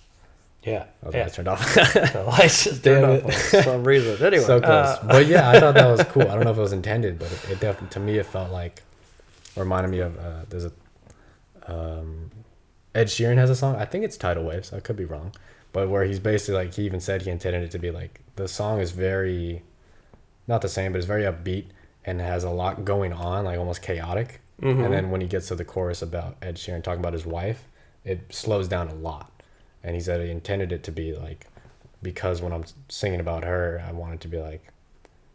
Yeah. Okay, Yeah. I turned off. The lights just Damn turned it. off for some reason. Anyway. So close. But yeah, I thought that was cool. I don't know if it was intended, but it definitely, to me, it felt like, reminded me of, there's a, Ed Sheeran has a song, I think it's Tidal Waves, I could be wrong, but where he's basically like, he even said he intended it to be like, the song is very, not the same, but it's very upbeat and has a lot going on, like almost chaotic. Mm-hmm. And then when he gets to the chorus about Ed Sheeran talking about his wife, it slows down a lot. And he said he intended it to be like, because when I'm singing about her, I want it to be like,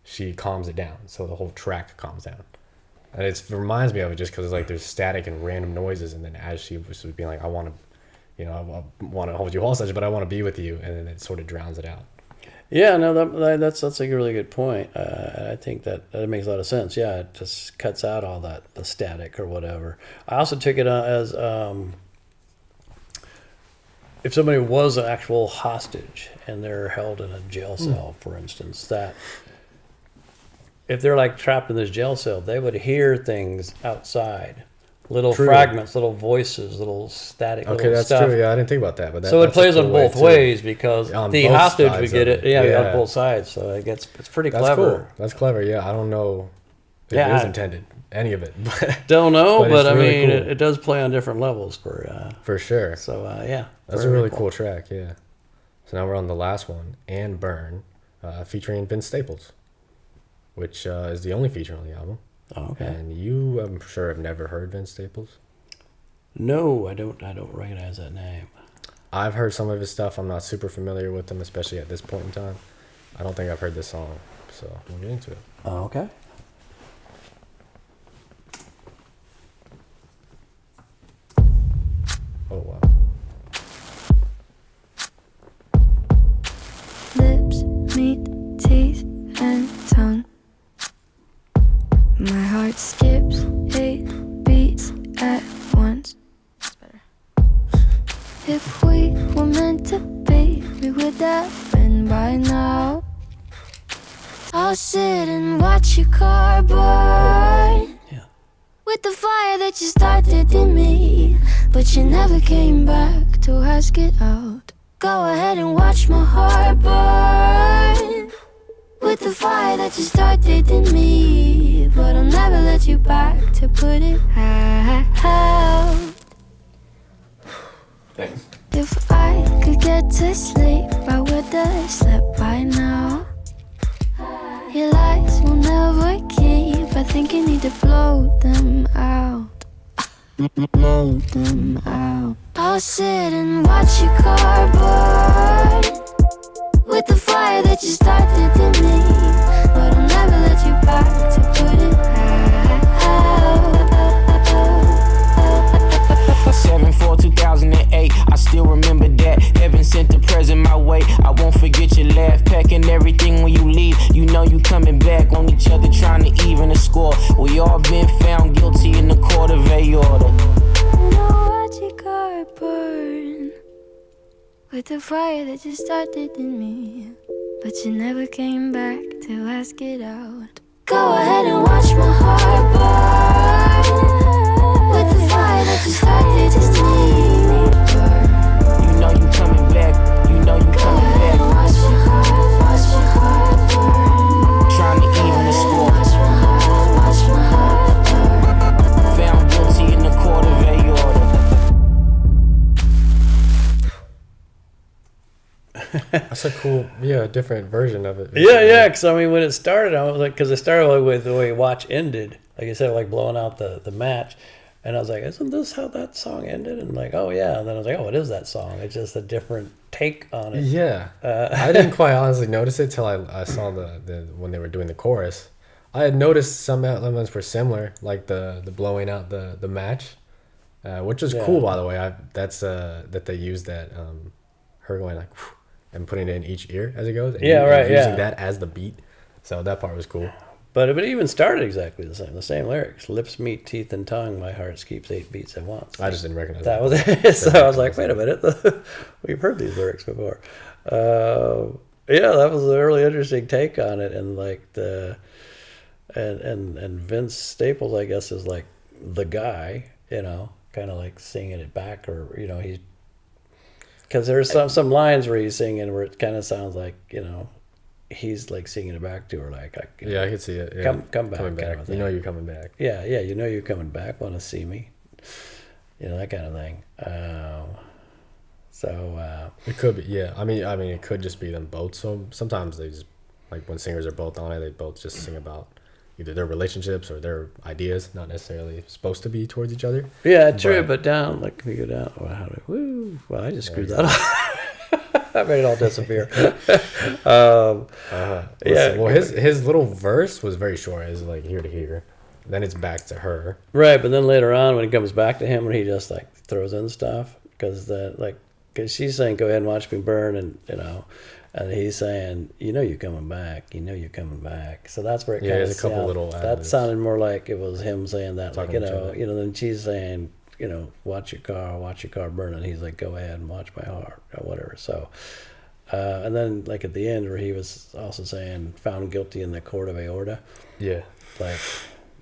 she calms it down. So the whole track calms down. And it reminds me of it just because it's like there's static and random noises. And then as she was being like, I want to, I want to hold you hostage, but I want to be with you. And then it sort of drowns it out. Yeah, no, that's a really good point. I think that makes a lot of sense. Yeah, it just cuts out all that, the static or whatever. I also took it as if somebody was an actual hostage and they're held in a jail cell, for instance, that if they're like trapped in this jail cell, they would hear things outside, little True. fragments, little voices, little static, Okay, little that's stuff. true. Yeah, I didn't think about that. But So it that's a plays cool on way both too. ways because On the both hostage sides would of get it, it. yeah, Yeah. on both sides. So it's pretty That's clever. cool. That's clever. Yeah, I don't know if Yeah, it is I- intended, any of it, but Don't know, But but, it's I really mean, cool. it does play on different levels for. for sure. So yeah, That's a very really cool track, yeah. So now we're on the last one, And Burn, featuring Vince Staples, which is the only feature on the album. Oh, okay. And you, I'm sure, have never heard Vince Staples. No, I don't recognize that name. I've heard some of his stuff. I'm not super familiar with him, especially at this point in time. I don't think I've heard this song, so we'll get into it. Oh, okay. Oh, wow. Lips meet teeth and tongue. My heart skips 8 beats at once. That's better. If we were meant to be, we would have been by now. I'll sit and watch your car burn Yeah. with the fire that you started in me, but you never came back to ask it out. Go ahead and watch my heart burn with the fire that you started in me, but I'll never let you back to put it out. Thanks. If I could get to sleep, I would have slept by now. Your lies will never keep. I think you need to blow them out. Blow them out. I'll sit and watch your car burn with the fire that you started in me, but I'll never let you back to put it out. 7/4/2008, I still remember that. Heaven sent the present my way. I won't forget your laugh, packing everything when you leave. You know you coming back on each other, trying to even the score. We all been found guilty in the court of aorta. And I'll watch your car burn with the fire that you started in me, but you never came back to ask it out. Go ahead and watch my heart burn with the fire that you started in me. You know you coming back, you know you Go coming ahead and back. watch your heart burn. Trying to even the score. Watch my heart burn. Found guilty in the court of aorta. That's a cool, different version of it. Yeah. Because I mean, when it started, I was like, because it started with the way Watch ended, like I said, like blowing out the match, And I was like, isn't this how that song ended? And like, oh yeah. And then I was like, oh, it is that song. It's just a different take on it. Yeah, I didn't quite honestly notice it till I saw the when they were doing the chorus. I had noticed some elements were similar, like the blowing out the match, which was cool, by the way. That's that they used that her going like and putting it in each ear as it goes. And using that as the beat. So that part was cool. But it even started exactly the same lyrics. Lips meet teeth and tongue, my heart keeps 8 beats at once. I just didn't recognize that was it. So I was like, wait a minute, we've heard these lyrics before. Yeah, that was a really interesting take on it, and like and Vince Staples, I guess, is like the guy, you know, kind of like singing it back, or you know, he's because there's some lines where he's singing where it kind of sounds like, you know, he's like singing it back to her, like, yeah, I could see it. Yeah. Come back, coming back. Kind of you know you're coming back. Yeah, you know you're coming back. Want to see me? You know, that kind of thing. It could be, yeah. I mean, it could just be them both. So sometimes they just like when singers are both on it, they both just sing about either their relationships or their ideas, not necessarily supposed to be towards each other. Yeah, true. But down, like we go down. Well, I just screwed that up. I made it all disappear. Yeah. Well, his little verse was very short. It's like here to here. Then it's back to her. Right, but then later on, when it comes back to him, when he just like throws in stuff, because she's saying, "Go ahead and watch me burn," and you know, and he's saying, "You know you're coming back. You know you're coming back." So that's where it kind of there's a couple little. That sounded more like it was him saying that, like Talking you know. Then she's saying, you know, watch your car burn, and he's like, "Go ahead and watch my heart," or whatever. So. And then, like at the end, where he was also saying, "Found guilty in the court of aorta," Yeah. like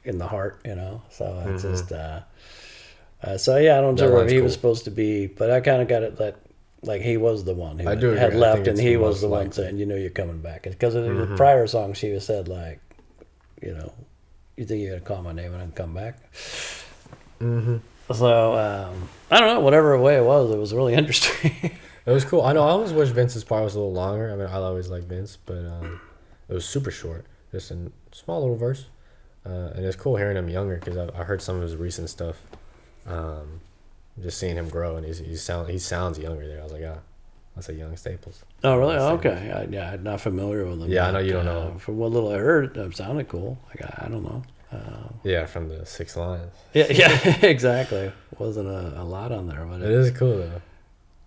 in the heart, you know. So it's just, so yeah, I don't know where he was supposed to be, but I kind of got it that like he was the one who had left, and he was the one saying, "You know, you're coming back." Because in the prior song, she was said like, you know, "You think you're gonna call my name and I come back?" Mm-hmm. So I don't know, whatever way it was really interesting. It was cool. I know. I always wish Vince's part was a little longer. I mean, I always like Vince, but it was super short, just a small little verse. And it's cool hearing him younger because I heard some of his recent stuff. Just seeing him grow, and he sounds younger there. I was like, that's a young Staples. Oh, really? Okay. I'm not familiar with him. Yeah, I know you don't know. From what little I heard, it sounded cool. Like I don't know. Yeah, from the 6 lines. Yeah, exactly. Wasn't a lot on there, but it is cool though.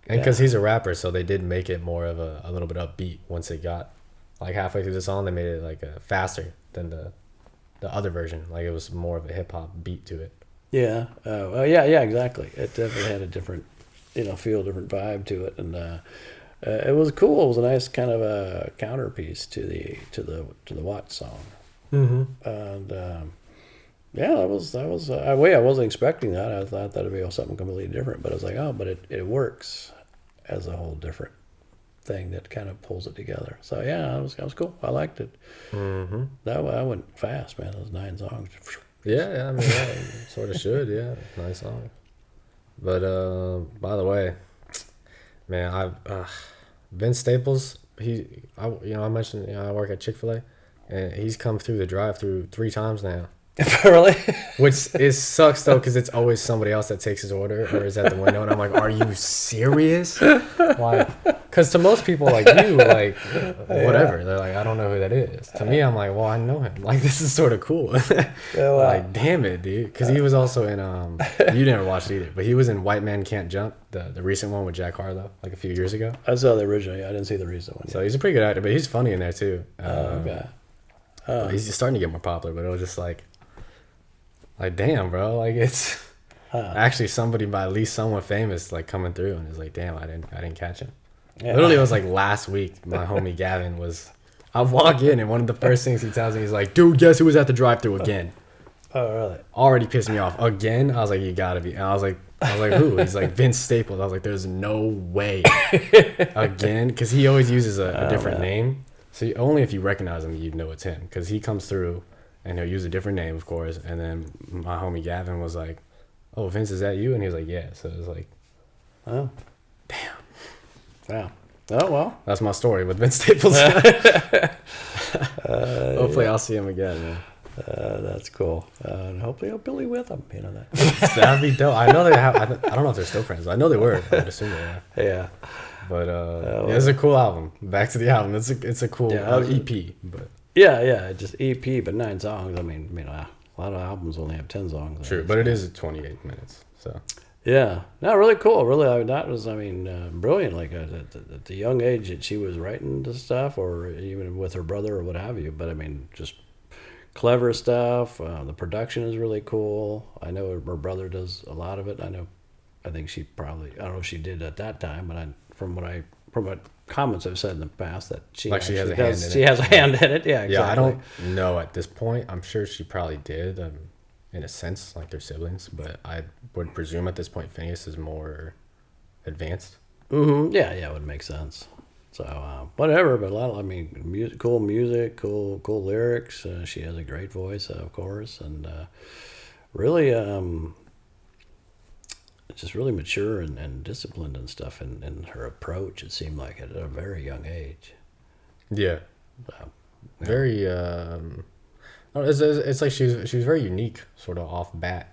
And because he's a rapper, so they did make it more of a little bit upbeat once it got like halfway through the song. They made it like faster than the other version. Like it was more of a hip hop beat to it. Yeah. Yeah, exactly. It definitely had a different, you know, feel, different vibe to it, and it was cool. It was a nice kind of a counterpiece to the Watts song. Mm-hmm. And yeah, that was I wasn't expecting that. I thought that'd be something completely different, but I was like, oh, but it works as a whole different thing that kind of pulls it together. So yeah, that was cool. I liked it. Mm-hmm. That went fast, man. Those 9 songs. Yeah, I mean, sort of should. Yeah, 9 songs. But by the way, man, Vince Staples. I mentioned I work at Chick-fil-A, and he's come through the drive-through 3 times now. Really? Which sucks though, because it's always somebody else that takes his order or is at the window, and I'm like, are you serious? Like, because to most people like you, like whatever, they're like, I don't know who that is. To me, I'm like, well, I know him. Like, this is sort of cool. Like, damn it, dude. Because he was also in you didn't watch it either, but he was in White Man Can't Jump, the recent one with Jack Harlow, like a few years ago. I saw the original. I didn't see the recent one yet. So he's a pretty good actor, but he's funny in there too. Okay. He's starting to get more popular, but it was just like damn, bro, like it's actually somebody, by at least someone famous, like coming through, and it's like, damn, I didn't catch him. Yeah. Literally, it was like last week. My homie Gavin I walk in, and one of the first things he tells me is like, dude, guess who was at the drive-thru again? Oh, really? Already pissed me off again. I was like, you gotta be. And I was like, who? He's like, Vince Staples. I was like, there's no way again, because he always uses a different name. So only if you recognize him, you'd know it's him, because he comes through. And he'll use a different name, of course. And then my homie Gavin was like, oh, Vince, is that you? And he was like, yeah. So it was like, oh, damn. Yeah. Oh, well. That's my story with Vince Staples. Hopefully I'll see him again, man. That's cool. And hopefully Billy with them. You know that. That'd be dope. I know they have. I don't know if they're still friends. I know they were. I would assume they are. Yeah. But yeah, it's a cool album. Back to the album. It's a cool Yeah, EP. But Yeah. Just EP, but 9 songs. I mean, a lot of albums only have 10 songs. true. But it is 28 minutes. So Yeah, no, really cool. Really, that was, brilliant. Like at the young age that she was writing the stuff, or even with her brother or what have you. But I mean, just clever stuff. The production is really cool. I know her brother does a lot of it. I think she probably, I don't know if she did at that time, but from what comments I've said in the past, that she Like she has actually a hand does. in She it. has a hand in it. Yeah, exactly. yeah, I don't know at this point. I'm sure she probably did. In a sense, like they're siblings, but I would presume at this point Phineas is more advanced. Yeah, it would make sense. So whatever, but cool music, cool lyrics. She has a great voice, of course, and really, just really mature and disciplined and stuff in her approach. It seemed like at a very young age. Yeah, So, very. It's like she was very unique, sort of off bat,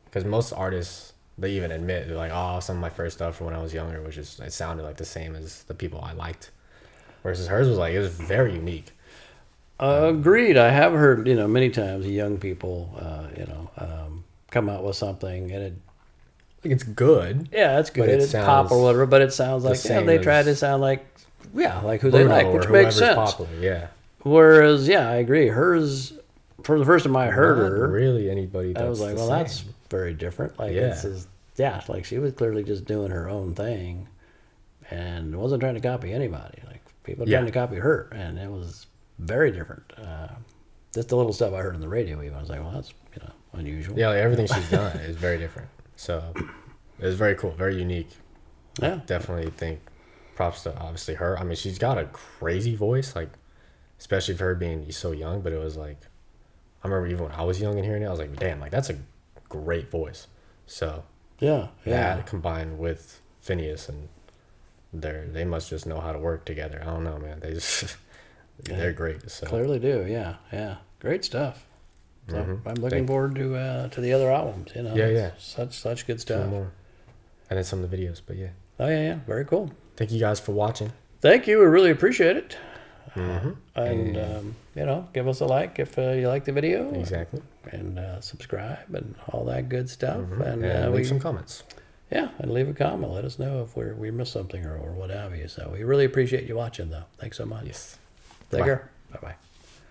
because most artists, they even admit, they're like, oh, some of my first stuff from when I was younger was just, it sounded like the same as the people I liked, versus hers was like, it was very unique. agreed. I have heard many times young people come out with something and it. Like it's good. Yeah, it's good. But it It's pop sounds or whatever, but it sounds like same they try as to sound like like who they Bruno like, or which makes whoever's sense. popular, yeah. Whereas, I agree. Hers, for the first time I heard Not her, really anybody. I was like, the well, same. that's very different. Like, Yeah. this is, like she was clearly just doing her own thing, and wasn't trying to copy anybody. Like people were Yeah. trying to copy her, and it was very different. Just the little stuff I heard on the radio, even I was like, well, that's unusual. Yeah, like everything she's done is very different. So it was very cool, very unique. Yeah. Definitely think props to obviously her. I mean, she's got a crazy voice, like especially for her being so young. But it was like, I remember even when I was young and hearing it, I was like, damn, like that's a great voice. So Yeah. that combined with Phineas, and they must just know how to work together. I don't know, man. They just they're great. So Clearly do. Yeah. Great stuff. So I'm looking Thank- forward to the other albums. Yeah. Such good two stuff. more, and then some of the videos. But yeah, Oh yeah. Very cool. thank you guys for watching. Thank you. We really appreciate it. Mm-hmm. And give us a like if you like the video. Exactly. And subscribe and all that good stuff. And, And we leave some comments. and leave a comment. Let us know if we missed something or what have you. So we really appreciate you watching, though. Thanks so much. Yes. Take Bye. care. Bye bye.